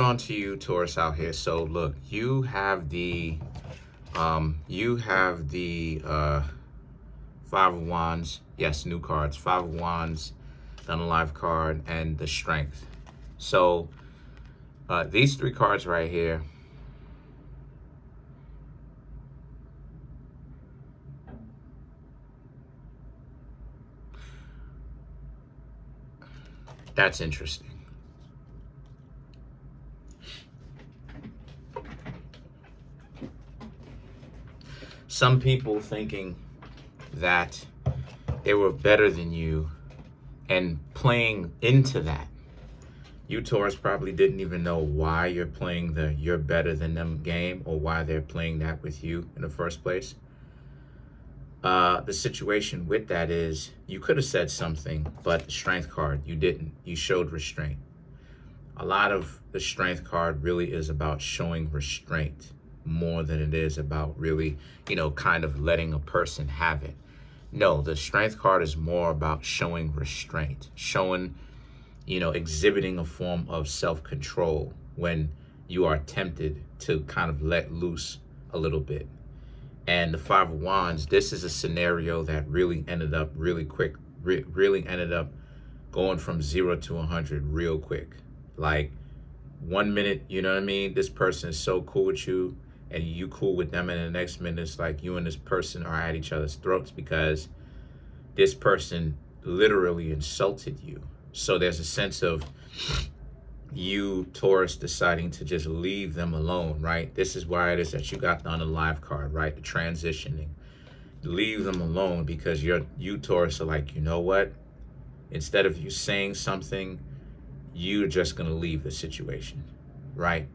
On to you, Taurus, out here. So look, you have the Five of Wands. Yes, new cards. Five of Wands, the Unalive card, and the Strength. So these three cards right here. That's interesting. Some people thinking that they were better than you and playing into that. You, Taurus, probably didn't even know why you're playing the you're better than them game or why they're playing that with you in the first place. The situation with that is you could have said something, but the Strength card, you didn't. You showed restraint. A lot of the Strength card really is about showing restraint more than it is about really, kind of letting a person have it. No, the Strength card is more about showing restraint, showing, exhibiting a form of self-control when you are tempted to kind of let loose a little bit. And the Five of Wands, this is a scenario that really ended up really quick, really ended up going from 0 to 100 real quick. Like 1 minute, you know what I mean? This person is so cool with you and you cool with them, and the next minute it's like you and this person are at each other's throats because this person literally insulted you. So there's a sense of you, Taurus, deciding to just leave them alone, right? This is why it is that you got the Unalive card, right? The transitioning. Leave them alone because you, Taurus, are like, you know what? Instead of you saying something, you're just going to leave the situation, right?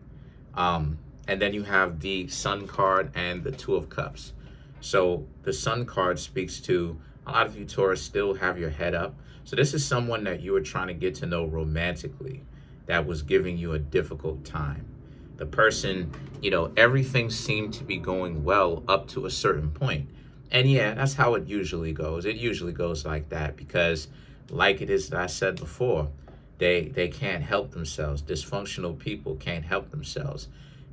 And then you have the Sun card and the Two of Cups. So the Sun card speaks to a lot of you, Taurus, still have your head up. So this is someone that you were trying to get to know romantically that was giving you a difficult time. The person, everything seemed to be going well up to a certain point. And yeah, that's how it usually goes. It usually goes like that because like it is that I said before, they can't help themselves. Dysfunctional people can't help themselves.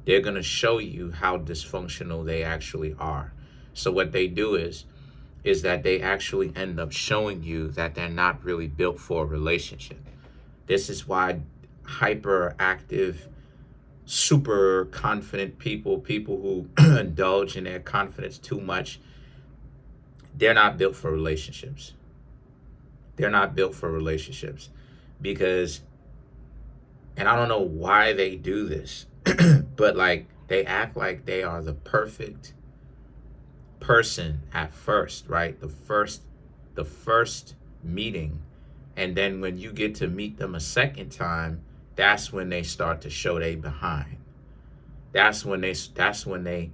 They're going to show you how dysfunctional they actually are. So what they do is that they actually end up showing you that they're not really built for a relationship. This is why hyperactive, super confident people who indulge in their confidence too much, they're not built for relationships. They're not built for relationships because, and I don't know why they do this, but like they act like they are the perfect person at first, right? The first meeting. And then when you get to meet them a second time, that's when they start to show they behind. That's when they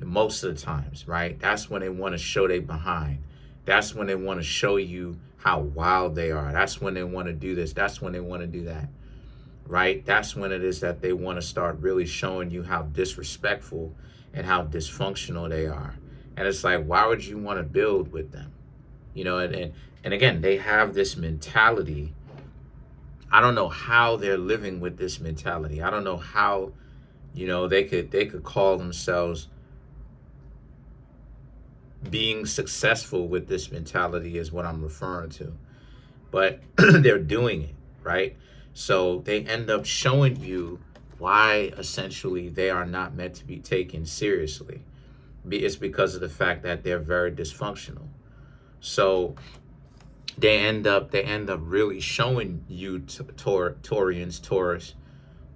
most of the times, right? That's when they want to show they behind. That's when they want to show you how wild they are. That's when they want to do this. That's when they want to do that, right? That's when it is that they want to start really showing you how disrespectful and how dysfunctional they are. And it's like, why would you want to build with them? And again, they have this mentality. I don't know how they're living with this mentality. I don't know how, they could call themselves being successful with this mentality is what I'm referring to. But they're doing it, right? So they end up showing you why essentially they are not meant to be taken seriously. It's because of the fact that they're very dysfunctional. So they end up really showing you Taurians, Taurus,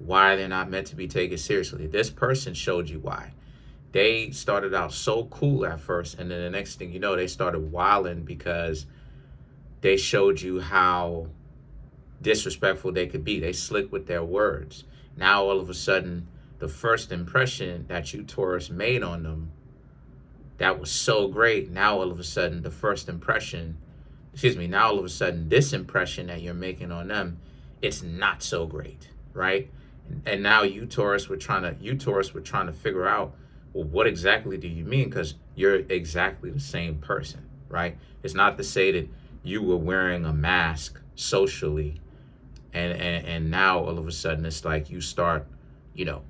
why they're not meant to be taken seriously. This person showed you why. They started out so cool at first, and then the next thing you know, they started wilding because they showed you how disrespectful they could be. They slick with their words. Now all of a sudden, the first impression that you, Taurus, made on them, that was so great. Now all of a sudden, now all of a sudden, this impression that you're making on them, it's not so great, right? And now you, Taurus, were trying to figure out, well, what exactly do you mean? Because you're exactly the same person, right? It's not to say that you were wearing a mask socially, and now all of a sudden it's like you start you know,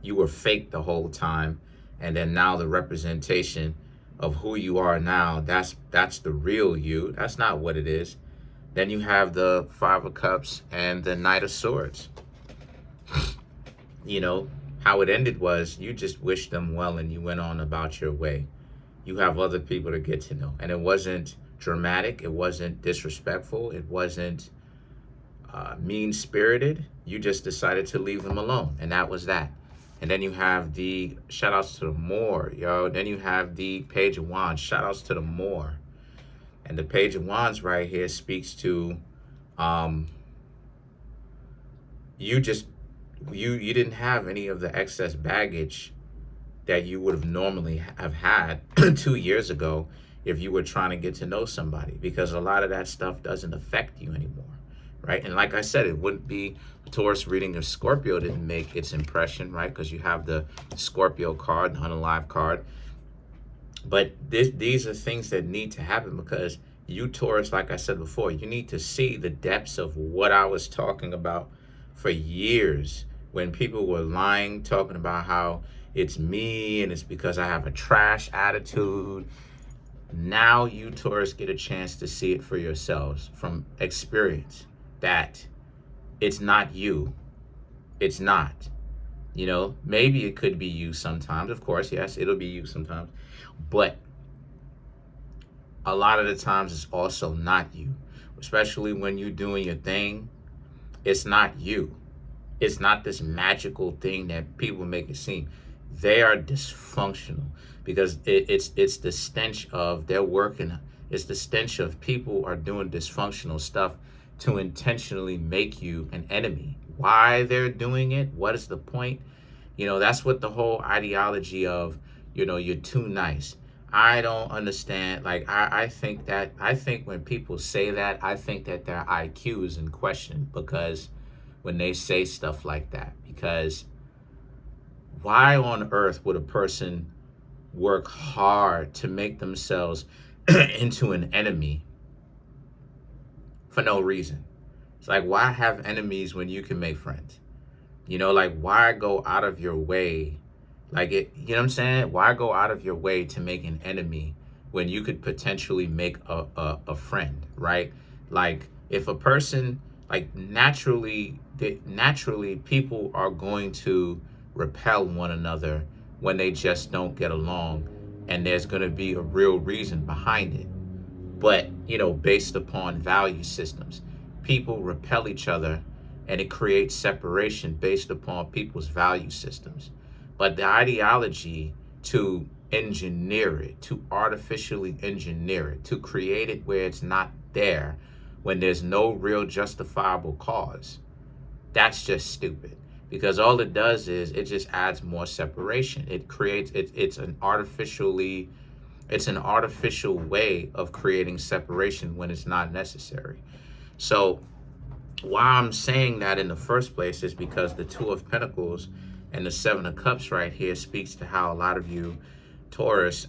you were fake the whole time, and then now the representation of who you are now, that's the real you. That's not what it is. Then you have the Five of Cups and the Knight of Swords. You know, how it ended was you just wished them well and you went on about your way. You have other people to get to know. And it wasn't dramatic. It wasn't disrespectful. It wasn't mean-spirited. You just decided to leave them alone. And that was that. And then you have the shout outs to the Moor, yo. Then you have the Page of Wands. Shout outs to the Moor. And the Page of Wands right here speaks to you didn't have any of the excess baggage that you would have normally have had 2 years ago if you were trying to get to know somebody, because a lot of that stuff doesn't affect you anymore, right? And like I said, it wouldn't be a Taurus reading if Scorpio didn't make its impression, right? Because you have the Scorpio card, the unalive card. But these are things that need to happen, because you, Taurus, like I said before, you need to see the depths of what I was talking about for years, when people were lying, talking about how it's me and it's because I have a trash attitude. Now you, Taurus, get a chance to see it for yourselves from experience, that it's not you. It's not. You know, maybe it could be you sometimes. Of course, yes, it'll be you sometimes. But a lot of the times it's also not you. Especially when you're doing your thing, it's not you. It's not this magical thing that people make it seem. They are dysfunctional, because it's the stench of their working. It's the stench of people are doing dysfunctional stuff to intentionally make you an enemy. Why they're doing it? What is the point? You know, that's what the whole ideology of, you know, you're too nice. I don't understand. Like, I think when people say that, I think that their IQ is in question, because when they say stuff like that, because why on earth would a person work hard to make themselves into an enemy for no reason? It's like, why have enemies when you can make friends? You know, like, why go out of your way? Like, it, you know what I'm saying? Why go out of your way to make an enemy when you could potentially make a friend, right? Like, if a person, like, naturally people are going to repel one another when they just don't get along, and there's going to be a real reason behind it. But, you know, based upon value systems, people repel each other, and it creates separation based upon people's value systems. But the ideology to engineer it, to artificially engineer it, to create it where it's not there, when there's no real justifiable cause, that's just stupid. Because all it does is it just adds more separation. It creates it's an artificial way of creating separation when it's not necessary. So why I'm saying that in the first place is because the Two of Pentacles and the Seven of Cups right here speaks to how a lot of you Taurus,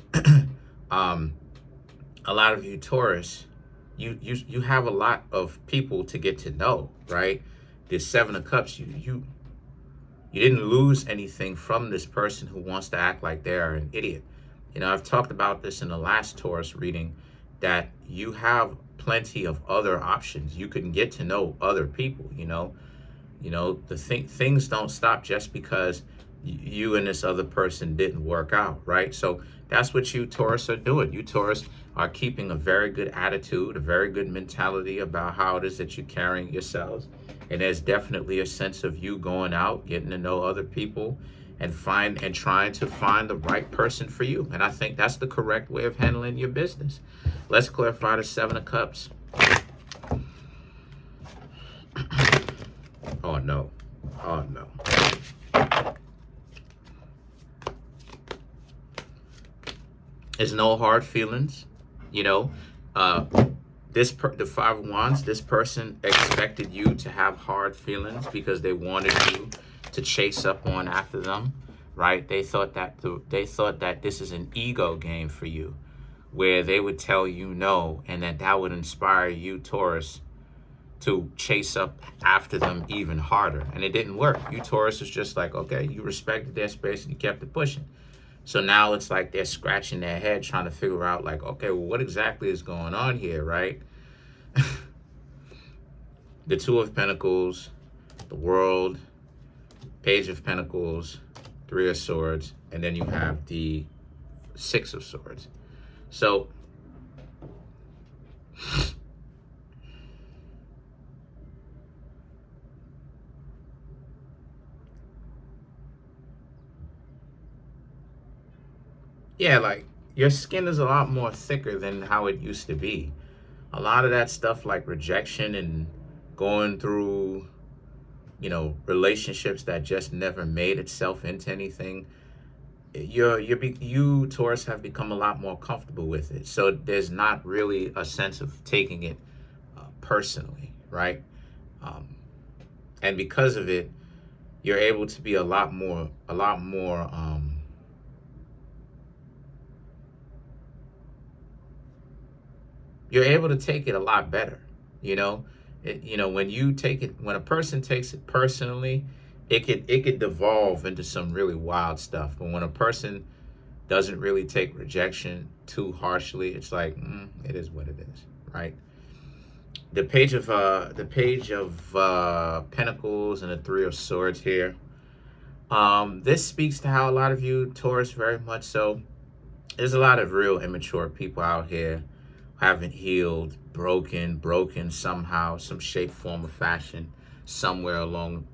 you have a lot of people to get to know, right? This Seven of Cups, you didn't lose anything from this person who wants to act like they are an idiot. You know, I've talked about this in the last Taurus reading, that you have plenty of other options. You can get to know other people, you know. Things don't stop just because you and this other person didn't work out, right? So that's what you Taurus are doing. You Taurus are keeping a very good attitude, a very good mentality about how it is that you're carrying yourselves. And there's definitely a sense of you going out, getting to know other people, and trying to find the right person for you. And I think that's the correct way of handling your business. Let's clarify the Seven of Cups. Oh no. Oh no. There's no hard feelings, you know. The Five of Wands, this person expected you to have hard feelings because they wanted you to chase up on after them, right? They thought that this is an ego game for you, where they would tell you no, and that would inspire you, Taurus, to chase up after them even harder. And it didn't work. You Taurus is just like, okay, you respected their space and you kept it pushing. So now it's like they're scratching their head trying to figure out like, okay, well, what exactly is going on here, right? The Two of Pentacles, the World, Page of Pentacles, Three of Swords, and then you have the Six of Swords. So yeah, like your skin is a lot more thicker than how it used to be. A lot of that stuff like rejection and going through, you know, relationships that just never made itself into anything, you Taurus have become a lot more comfortable with it. So there's not really a sense of taking it personally, right? And because of it, you're able to be a lot more you're able to take it a lot better, you know. You know, when you take it, when a person takes it personally, it could devolve into some really wild stuff. But when a person doesn't really take rejection too harshly, it's like it is what it is, right? The page of Pentacles and the Three of Swords here. This speaks to how a lot of you Taurus, very much so, there's a lot of real immature people out here, haven't healed, broken somehow, some shape, form, or fashion. Somewhere along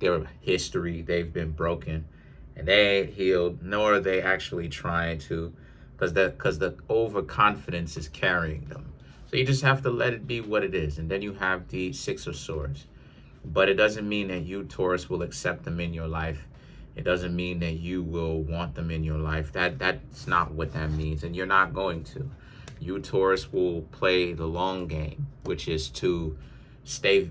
their history, they've been broken, and they ain't healed, nor are they actually trying to, because the overconfidence is carrying them. So you just have to let it be what it is. And then you have the Six of Swords. But it doesn't mean that you, Taurus, will accept them in your life. It doesn't mean that you will want them in your life. That's not what that means, and you're not going to. You, Taurus, will play the long game, which is to stay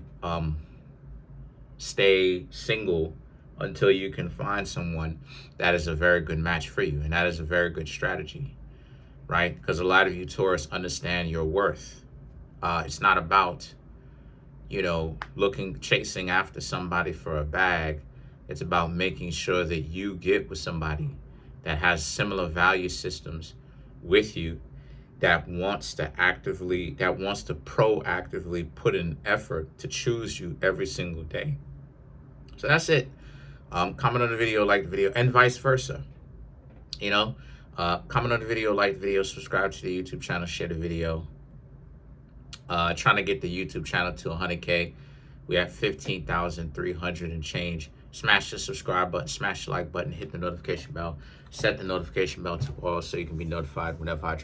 single until you can find someone that is a very good match for you. And that is a very good strategy, right? Because a lot of you Taurus understand your worth. It's not about, you know, chasing after somebody for a bag. It's about making sure that you get with somebody that has similar value systems with you, that wants to proactively put in effort to choose you every single day. So that's it. Comment on the video, like the video, and vice versa. You know, comment on the video, like the video, subscribe to the YouTube channel, share the video. Trying to get the YouTube channel to 100K. We have 15,300 and change. Smash the subscribe button, smash the like button, hit the notification bell, set the notification bell to all so you can be notified whenever I drop